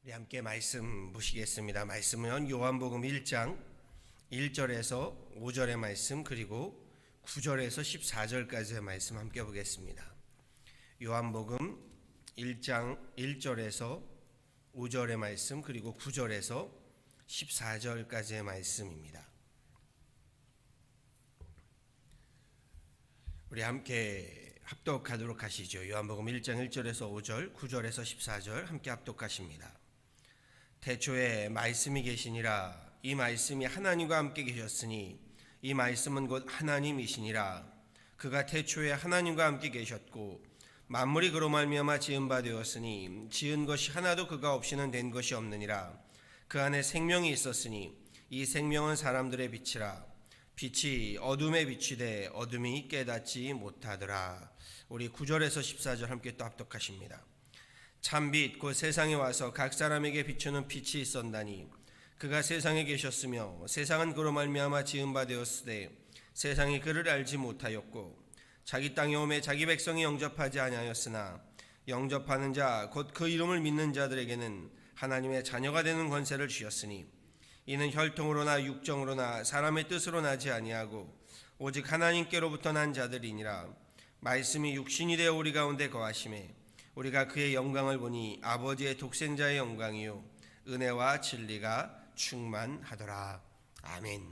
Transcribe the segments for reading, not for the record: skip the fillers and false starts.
우리 함께 말씀 보시겠습니다. 말씀은 요한복음 1장 1절에서 5절의 말씀 그리고 9절에서 14절까지의 말씀 함께 보겠습니다. 요한복음 1장 1절에서 5절의 말씀 그리고 9절에서 14절까지의 말씀입니다. 우리 함께 합독하도록 하시죠. 요한복음 1장 1절에서 5절, 9절에서 14절 함께 합독하십니다. 태초에 말씀이 계시니라. 이 말씀이 하나님과 함께 계셨으니 이 말씀은 곧 하나님이시니라. 그가 태초에 하나님과 함께 계셨고 만물이 그로 말미암아 지은 바 되었으니 지은 것이 하나도 그가 없이는 된 것이 없느니라. 그 안에 생명이 있었으니 이 생명은 사람들의 빛이라. 빛이 어둠에 비치되 어둠이 깨닫지 못하더라. 우리 9절에서 14절 함께 또 합독하십니다. 참빛 곧 세상에 와서 각 사람에게 비추는 빛이 있었나니 그가 세상에 계셨으며 세상은 그로 말미암아 지은 바 되었으되 세상이 그를 알지 못하였고 자기 땅에 오매 자기 백성이 영접하지 아니하였으나 영접하는 자 곧 그 이름을 믿는 자들에게는 하나님의 자녀가 되는 권세를 주셨으니 이는 혈통으로나 육정으로나 사람의 뜻으로 나지 아니하고 오직 하나님께로부터 난 자들이니라. 말씀이 육신이 되어 우리 가운데 거하심에 우리가 그의 영광을 보니 아버지의 독생자의 영광이요 은혜와 진리가 충만하더라. 아멘.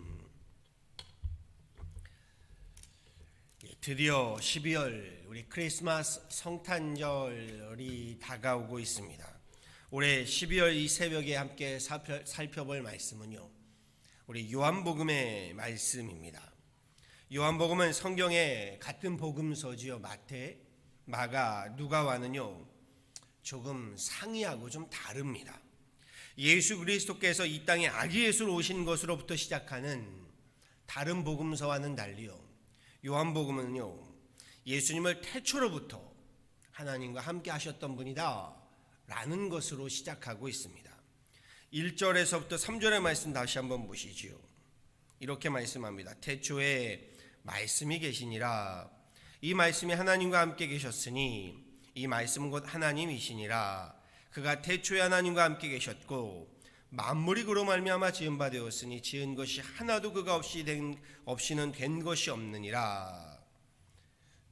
드디어 12월 우리 크리스마스 성탄절이 다가오고 있습니다. 올해 12월 이 새벽에 함께 살펴볼 말씀은요, 우리 요한복음의 말씀입니다. 요한복음은 성경의 같은 복음서지요. 마태, 마가, 누가와는요 조금 상이하고 좀 다릅니다. 예수 그리스도께서 이 땅에 아기 예수로 오신 것으로부터 시작하는 다른 복음서와는 달리요, 요한복음은요 예수님을 태초로부터 하나님과 함께 하셨던 분이다 라는 것으로 시작하고 있습니다. 1절에서부터 3절의 말씀 다시 한번 보시지요. 이렇게 말씀합니다. 태초에 말씀이 계시니라. 이 말씀이 하나님과 함께 계셨으니 이 말씀은 곧 하나님이시니라. 그가 태초에 하나님과 함께 계셨고 만물이 그로 말미암아 지은 바 되었으니 지은 것이 하나도 그가 없이는 된 것이 없느니라.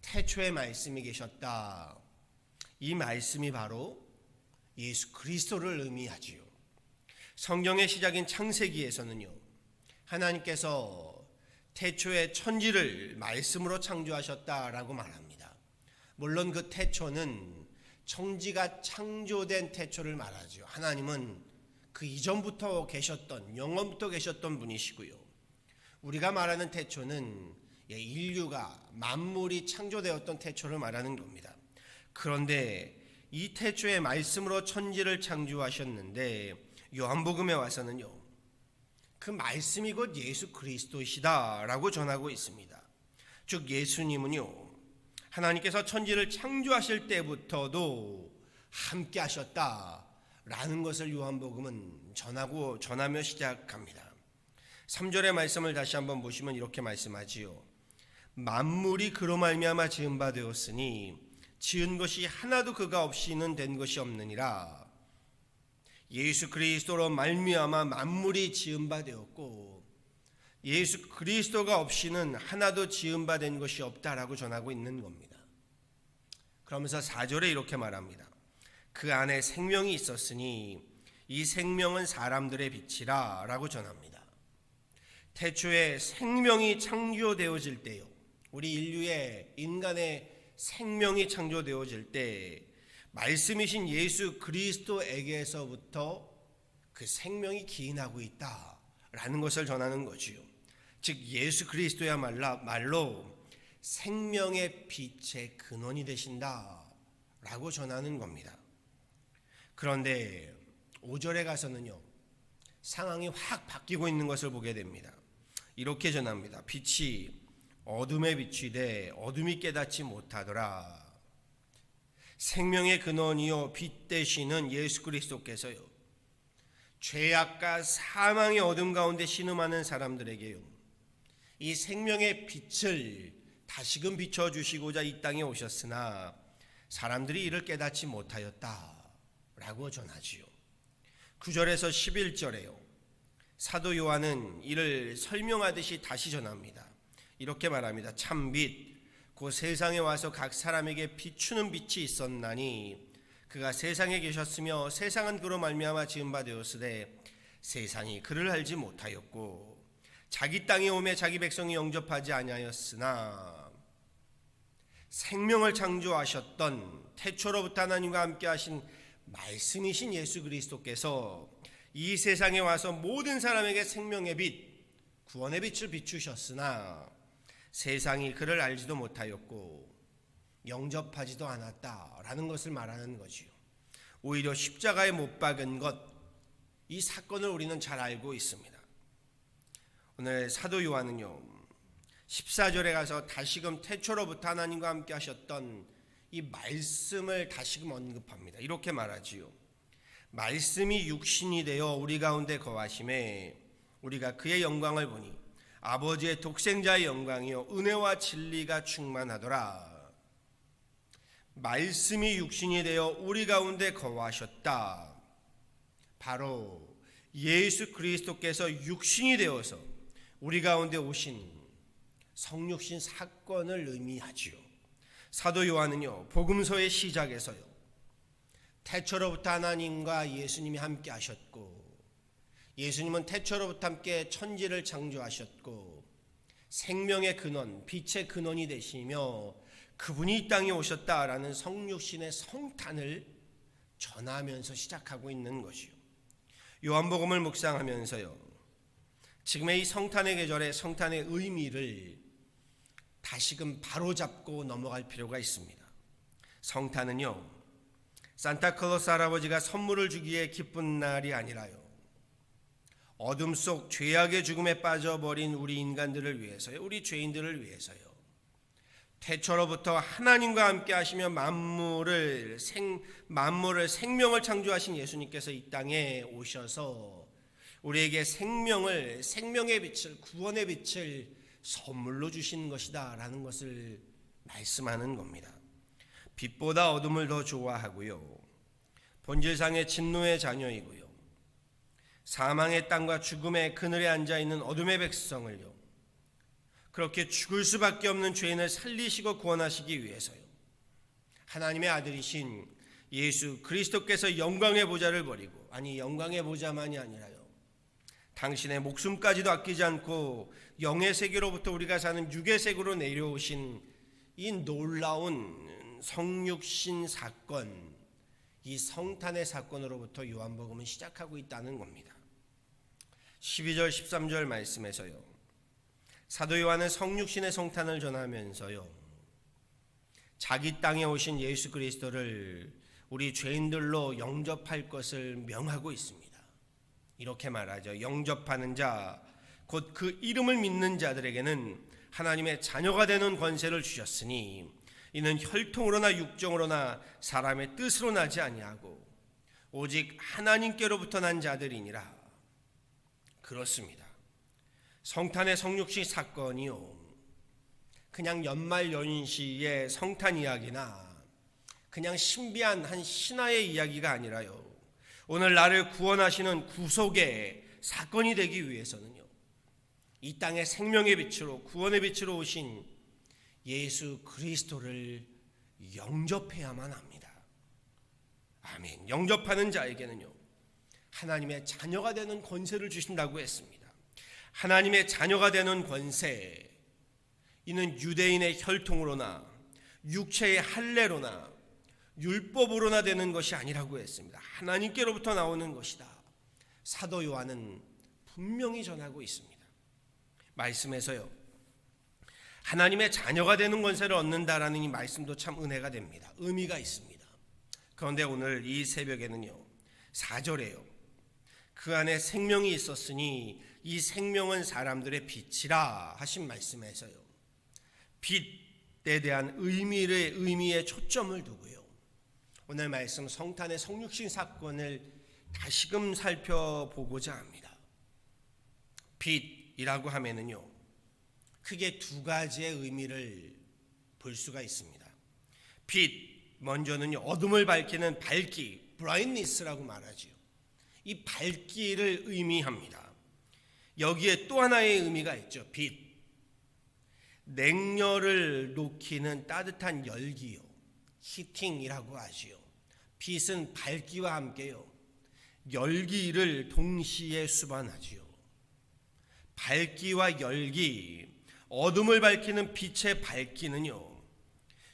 태초에 말씀이 계셨다. 이 말씀이 바로 예수 그리스도를 의미하지요. 성경의 시작인 창세기에서는요 하나님께서 태초에 천지를 말씀으로 창조하셨다라고 말합니다. 물론 그 태초는 천지가 창조된 태초를 말하죠. 하나님은 그 이전부터 계셨던, 영원부터 계셨던 분이시고요. 우리가 말하는 태초는 인류가, 만물이 창조되었던 태초를 말하는 겁니다. 그런데 이 태초에 말씀으로 천지를 창조하셨는데 요한복음에 와서는요 그 말씀이 곧 예수 그리스도시다라고 전하고 있습니다. 즉 예수님은요 하나님께서 천지를 창조하실 때부터도 함께 하셨다라는 것을 요한복음은 전하며 시작합니다. 3절의 말씀을 다시 한번 보시면 이렇게 말씀하지요. 만물이 그로 말미암아 지은 바 되었으니 지은 것이 하나도 그가 없이는 된 것이 없느니라. 예수 그리스도로 말미암아 만물이 지은 바 되었고 예수 그리스도가 없이는 하나도 지은 바 된 것이 없다라고 전하고 있는 겁니다. 그러면서 4절에 이렇게 말합니다. 그 안에 생명이 있었으니 이 생명은 사람들의 빛이라 라고 전합니다. 태초에 생명이 창조되어질 때요, 우리 인간의 생명이 창조되어질 때 말씀이신 예수 그리스도에게서부터 그 생명이 기인하고 있다라는 것을 전하는 거지요. 즉 예수 그리스도야말로 생명의 빛의 근원이 되신다라고 전하는 겁니다. 그런데 5절에 가서는요 상황이 확 바뀌고 있는 것을 보게 됩니다. 이렇게 전합니다. 빛이 어둠에 비치되 어둠이 깨닫지 못하더라. 생명의 근원이요 빛 되시는 예수 그리스도께서요 죄악과 사망의 어둠 가운데 신음하는 사람들에게요 이 생명의 빛을 다시금 비춰주시고자 이 땅에 오셨으나 사람들이 이를 깨닫지 못하였다라고 전하지요. 9절에서 11절에요. 사도 요한은 이를 설명하듯이 다시 전합니다. 이렇게 말합니다. 참 빛, 그 세상에 와서 각 사람에게 비추는 빛이 있었나니 그가 세상에 계셨으며 세상은 그로 말미암아 지은 바 되었으되 세상이 그를 알지 못하였고 자기 땅에 오매 자기 백성이 영접하지 아니하였으나 생명을 창조하셨던 태초로부터 하나님과 함께 하신 말씀이신 예수 그리스도께서 이 세상에 와서 모든 사람에게 생명의 빛, 구원의 빛을 비추셨으나 세상이 그를 알지도 못하였고 영접하지도 않았다라는 것을 말하는 거지요. 오히려 십자가에 못 박은 것, 이 사건을 우리는 잘 알고 있습니다. 오늘 사도 요한은요 14절에 가서 다시금 태초로부터 하나님과 함께 하셨던 이 말씀을 다시금 언급합니다. 이렇게 말하지요. 말씀이 육신이 되어 우리 가운데 거하심에 우리가 그의 영광을 보니 아버지의 독생자의 영광이요 은혜와 진리가 충만하더라. 말씀이 육신이 되어 우리 가운데 거하셨다. 바로 예수 그리스도께서 육신이 되어서 우리 가운데 오신 성육신 사건을 의미하지요. 사도 요한은요 복음서의 시작에서요 태초로부터 하나님과 예수님이 함께 하셨고 예수님은 태초로부터 함께 천지를 창조하셨고 생명의 근원, 빛의 근원이 되시며 그분이 이 땅에 오셨다라는 성육신의 성탄을 전하면서 시작하고 있는 것이요. 요한복음을 묵상하면서요 지금의 이 성탄의 계절에 성탄의 의미를 다시금 바로잡고 넘어갈 필요가 있습니다. 성탄은요 산타클로스 할아버지가 선물을 주기에 기쁜 날이 아니라요 어둠 속 죄악의 죽음에 빠져버린 우리 인간들을 위해서요, 우리 죄인들을 위해서요 태초로부터 하나님과 함께 하시며 만물을 생명을 창조하신 예수님께서 이 땅에 오셔서 우리에게 생명의 빛을, 구원의 빛을 선물로 주신 것이다 라는 것을 말씀하는 겁니다. 빛보다 어둠을 더 좋아하고요 본질상의 진노의 자녀이고요 사망의 땅과 죽음의 그늘에 앉아있는 어둠의 백성을요 그렇게 죽을 수밖에 없는 죄인을 살리시고 구원하시기 위해서요 하나님의 아들이신 예수 그리스도께서 영광의 보좌를 버리고, 아니 영광의 보좌만이 아니라요 당신의 목숨까지도 아끼지 않고 영의 세계로부터 우리가 사는 육의 세계로 내려오신 이 놀라운 성육신 사건, 이 성탄의 사건으로부터 요한복음은 시작하고 있다는 겁니다. 12절 13절 말씀에서요 사도 요한은 성육신의 성탄을 전하면서요 자기 땅에 오신 예수 그리스도를 우리 죄인들로 영접할 것을 명하고 있습니다. 이렇게 말하죠. 영접하는 자, 곧 그 이름을 믿는 자들에게는 하나님의 자녀가 되는 권세를 주셨으니 이는 혈통으로나 육정으로나 사람의 뜻으로 나지 아니하고 오직 하나님께로부터 난 자들이니라. 그렇습니다. 성탄의 성육신 사건이요 그냥 연말 연시의 성탄 이야기나 그냥 신비한 한 신화의 이야기가 아니라요 오늘 나를 구원하시는 구속의 사건이 되기 위해서는요 이 땅의 생명의 빛으로, 구원의 빛으로 오신 예수 그리스도를 영접해야만 합니다. 아멘. 영접하는 자에게는요 하나님의 자녀가 되는 권세를 주신다고 했습니다. 하나님의 자녀가 되는 권세, 이는 유대인의 혈통으로나 육체의 할례로나 율법으로나 되는 것이 아니라고 했습니다. 하나님께로부터 나오는 것이다. 사도 요한은 분명히 전하고 있습니다. 말씀에서요 하나님의 자녀가 되는 권세를 얻는다라는 이 말씀도 참 은혜가 됩니다. 의미가 있습니다. 그런데 오늘 이 새벽에는요 4절에요 그 안에 생명이 있었으니 이 생명은 사람들의 빛이라 하신 말씀에서요 빛에 대한 의미에 초점을 두고요 오늘 말씀 성탄의 성육신 사건을 다시금 살펴보고자 합니다. 빛이라고 하면은요 크게 두 가지의 의미를 볼 수가 있습니다. 빛, 먼저는요 어둠을 밝히는 밝기, brightness라고 말하지요. 이 밝기를 의미합니다. 여기에 또 하나의 의미가 있죠. 빛. 냉열을 녹이는 따뜻한 열기요. 히팅이라고 하지요. 빛은 밝기와 함께요. 열기를 동시에 수반하지요. 밝기와 열기, 어둠을 밝히는 빛의 밝기는요,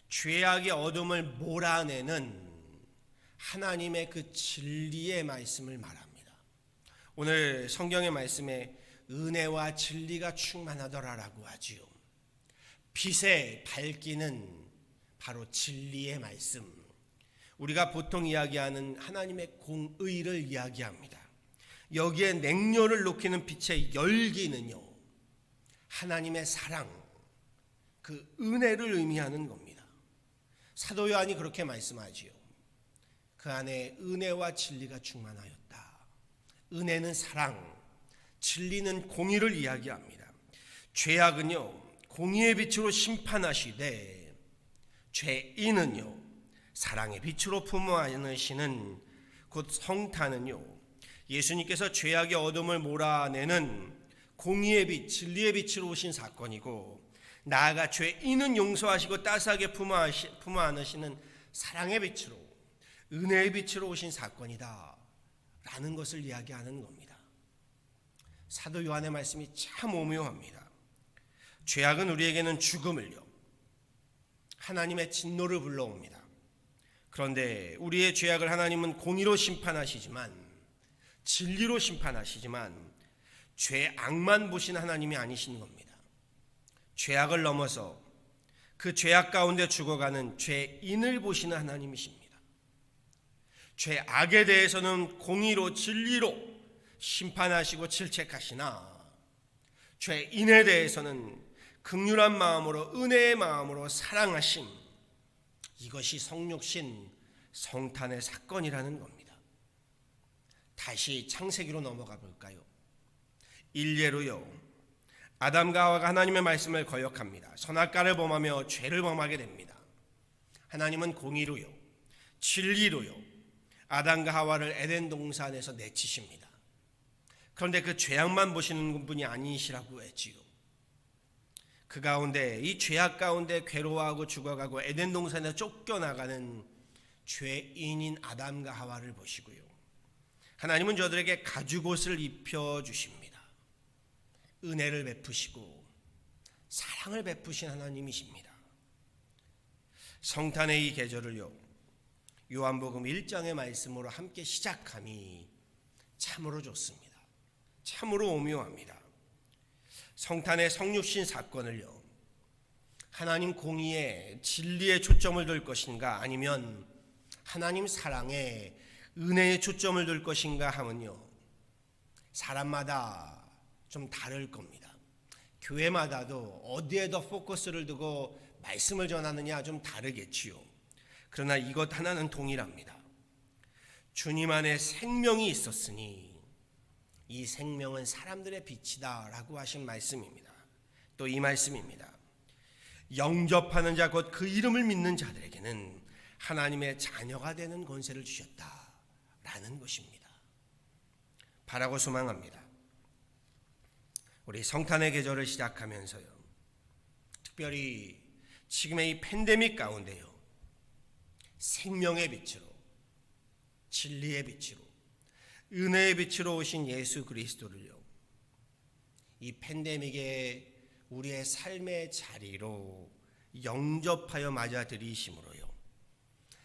죄악의 어둠을 몰아내는 하나님의 그 진리의 말씀을 말합니다. 오늘 성경의 말씀에 은혜와 진리가 충만하더라라고 하지요. 빛의 밝기는 바로 진리의 말씀. 우리가 보통 이야기하는 하나님의 공의를 이야기합니다. 여기에 냉렬을 녹이는 빛의 열기는요, 하나님의 사랑, 그 은혜를 의미하는 겁니다. 사도 요한이 그렇게 말씀하지요. 그 안에 은혜와 진리가 충만하였다. 은혜는 사랑, 진리는 공의를 이야기합니다. 죄악은요, 공의의 빛으로 심판하시되 죄인은요, 사랑의 빛으로 품어 안으시는 곧 성탄은요, 예수님께서 죄악의 어둠을 몰아내는 공의의 빛, 진리의 빛으로 오신 사건이고, 나아가 죄인은 용서하시고 따스하게 품어 안으시는 사랑의 빛으로, 은혜의 빛으로 오신 사건이다 라는 것을 이야기하는 겁니다. 사도 요한의 말씀이 참 오묘합니다. 죄악은 우리에게는 죽음을요, 하나님의 진노를 불러옵니다. 그런데 우리의 죄악을 하나님은 공의로 심판하시지만, 진리로 심판하시지만 죄악만 보신 하나님이 아니신 겁니다. 죄악을 넘어서 그 죄악 가운데 죽어가는 죄인을 보시는 하나님이십니다. 죄악에 대해서는 공의로 진리로 심판하시고 질책하시나, 죄인에 대해서는 긍휼한 마음으로 은혜의 마음으로 사랑하심, 이것이 성육신 성탄의 사건이라는 겁니다. 다시 창세기로 넘어가 볼까요? 일례로요, 아담과 하와가 하나님의 말씀을 거역합니다. 선악과를 범하며 죄를 범하게 됩니다. 하나님은 공의로요, 진리로요, 아담과 하와를 에덴 동산에서 내치십니다. 그런데 그 죄악만 보시는 분이 아니시라고 했지요. 그 가운데, 이 죄악 가운데 괴로워하고 죽어가고 에덴 동산에 쫓겨나가는 죄인인 아담과 하와를 보시고요, 하나님은 저들에게 가죽옷을 입혀주십니다. 은혜를 베푸시고 사랑을 베푸신 하나님이십니다. 성탄의 이 계절을요, 요한복음 1장의 말씀으로 함께 시작함이 참으로 좋습니다. 참으로 오묘합니다. 성탄의 성육신 사건을요, 하나님 공의의 진리에 초점을 둘 것인가, 아니면 하나님 사랑에 은혜에 초점을 둘 것인가 하면요, 사람마다 좀 다를 겁니다. 교회마다도 어디에 더 포커스를 두고 말씀을 전하느냐 좀 다르겠지요. 그러나 이것 하나는 동일합니다. 주님 안에 생명이 있었으니 이 생명은 사람들의 빛이다 라고 하신 말씀입니다. 또 이 말씀입니다. 영접하는 자, 곧 그 이름을 믿는 자들에게는 하나님의 자녀가 되는 권세를 주셨다 라는 것입니다. 바라고 소망합니다. 우리 성탄의 계절을 시작하면서요, 특별히 지금의 이 팬데믹 가운데요, 생명의 빛으로, 진리의 빛으로, 은혜의 빛으로 오신 예수 그리스도를요, 이 팬데믹에 우리의 삶의 자리로 영접하여 맞아들이심으로요,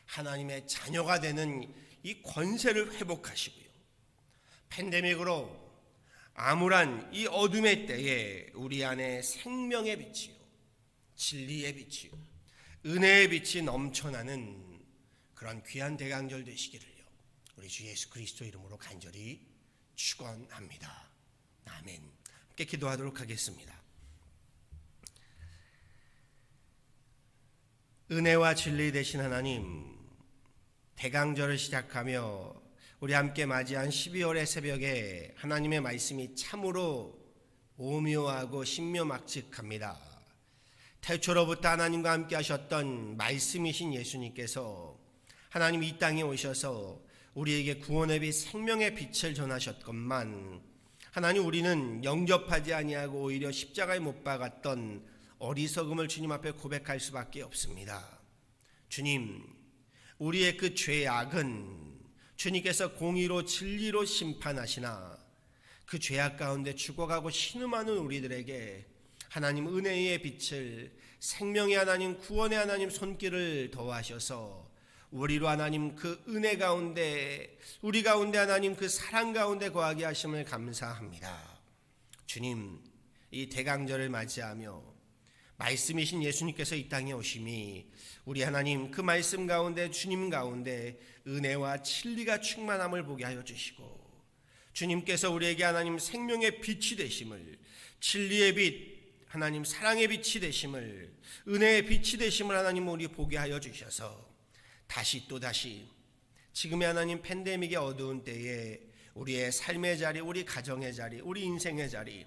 하나님의 자녀가 되는 이 권세를 회복하시고요, 팬데믹으로 암울한 이 어둠의 때에 우리 안에 생명의 빛이요, 진리의 빛이요, 은혜의 빛이 넘쳐나는 그런 귀한 대강절 되시기를요, 우리 주 예수 그리스도 이름으로 간절히 축원합니다. 아멘. 함께 기도하도록 하겠습니다. 은혜와 진리 되신 하나님, 대강절을 시작하며 우리 함께 맞이한 12월의 새벽에 하나님의 말씀이 참으로 오묘하고 신묘막측합니다. 태초로부터 하나님과 함께 하셨던 말씀이신 예수님께서 하나님 이 땅에 오셔서 우리에게 구원의 빛 생명의 빛을 전하셨건만 하나님 우리는 영접하지 아니하고 오히려 십자가에 못 박았던 어리석음을 주님 앞에 고백할 수밖에 없습니다. 주님, 우리의 그 죄악은 주님께서 공의로 진리로 심판하시나 그 죄악 가운데 죽어가고 신음하는 우리들에게 하나님 은혜의 빛을, 생명의 하나님, 구원의 하나님 손길을 더하셔서 우리로 하나님 그 은혜 가운데, 우리 가운데 하나님 그 사랑 가운데 거하게 하심을 감사합니다. 주님, 이 대강절을 맞이하며 말씀이신 예수님께서 이 땅에 오심이 우리 하나님 그 말씀 가운데, 주님 가운데 은혜와 진리가 충만함을 보게 하여 주시고, 주님께서 우리에게 하나님 생명의 빛이 되심을, 진리의 빛, 하나님 사랑의 빛이 되심을, 은혜의 빛이 되심을 하나님 우리 보게 하여 주셔서 다시 또 다시 지금의 하나님 팬데믹의 어두운 때에 우리의 삶의 자리, 우리 가정의 자리, 우리 인생의 자리,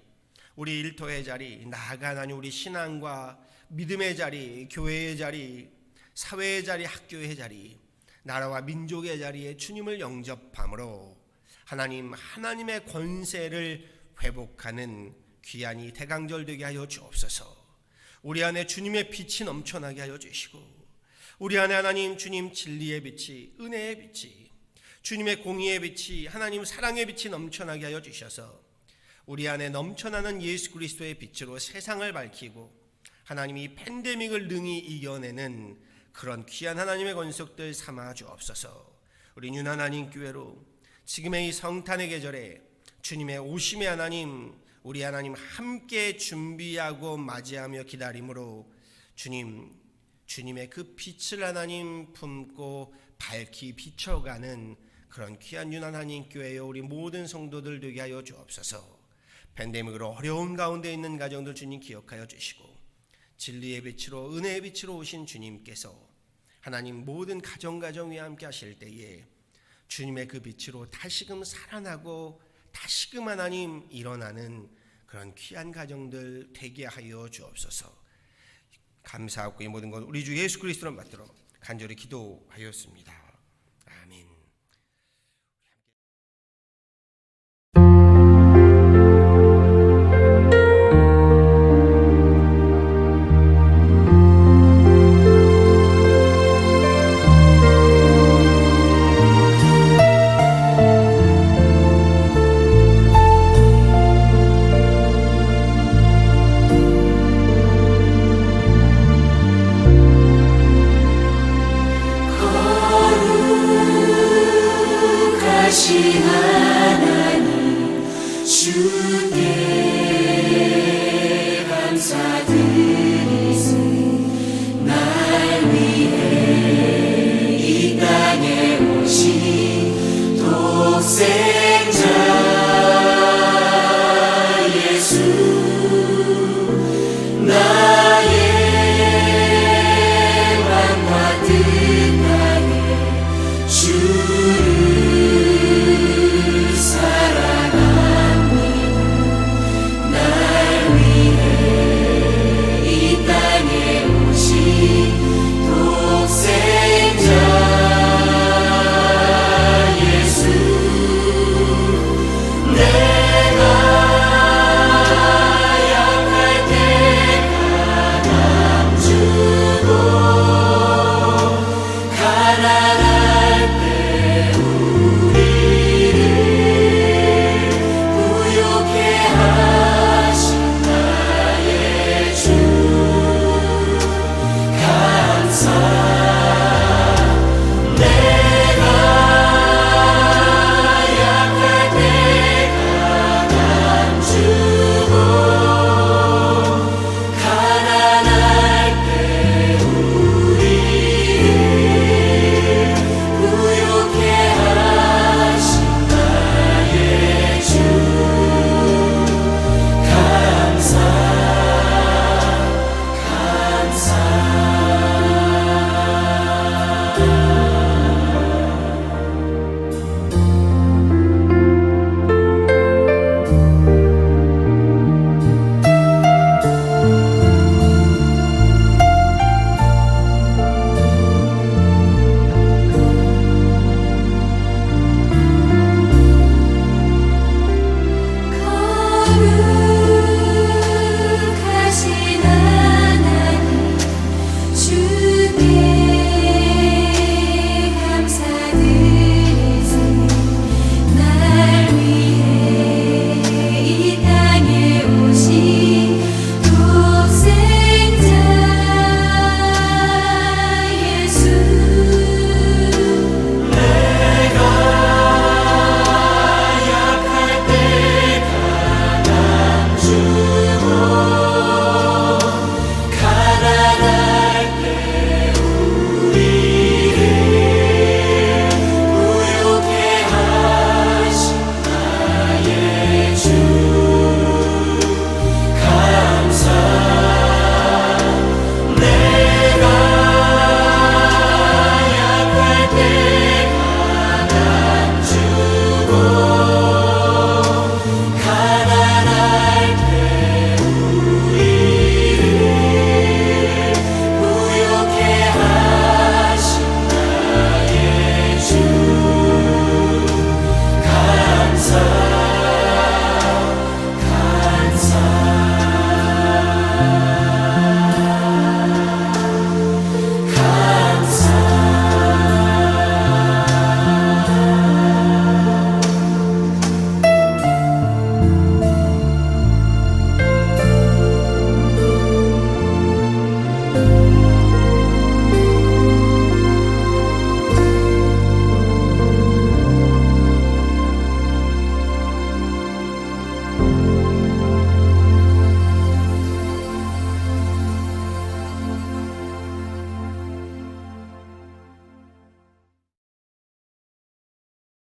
우리 일터의 자리, 나아가 하나님 우리 신앙과 믿음의 자리, 교회의 자리, 사회의 자리, 학교의 자리, 나라와 민족의 자리에 주님을 영접함으로 하나님의 권세를 회복하는 귀한 이 대강절 되게 하여 주옵소서. 우리 안에 주님의 빛이 넘쳐나게 하여 주시고, 우리 안에 하나님 주님 진리의 빛이, 은혜의 빛이, 주님의 공의의 빛이, 하나님 사랑의 빛이 넘쳐나게 하여 주셔서 우리 안에 넘쳐나는 예수 그리스도의 빛으로 세상을 밝히고 하나님 이 팬데믹을 능히 이겨내는 그런 귀한 하나님의 권속들 삼아 주옵소서. 우리 윤하나님 교회로 지금의 이 성탄의 계절에 주님의 오심의 하나님, 우리 하나님 함께 준비하고 맞이하며 기다림으로 주님의 그 빛을 하나님 품고 밝히 비춰가는 그런 귀한 윤하나님 교회에 우리 모든 성도들 되게 하여 주옵소서. 팬데믹으로 어려운 가운데 있는 가정들 주님 기억하여 주시고, 진리의 빛으로 은혜의 빛으로 오신 주님께서 하나님 모든 가정 위에 함께 하실 때에 주님의 그 빛으로 다시금 살아나고 다시금 하나님 일어나는 그런 귀한 가정들 되게 하여 주옵소서. 감사하고 이 모든 것 우리 주 예수 그리스도로 받들어 간절히 기도하였습니다.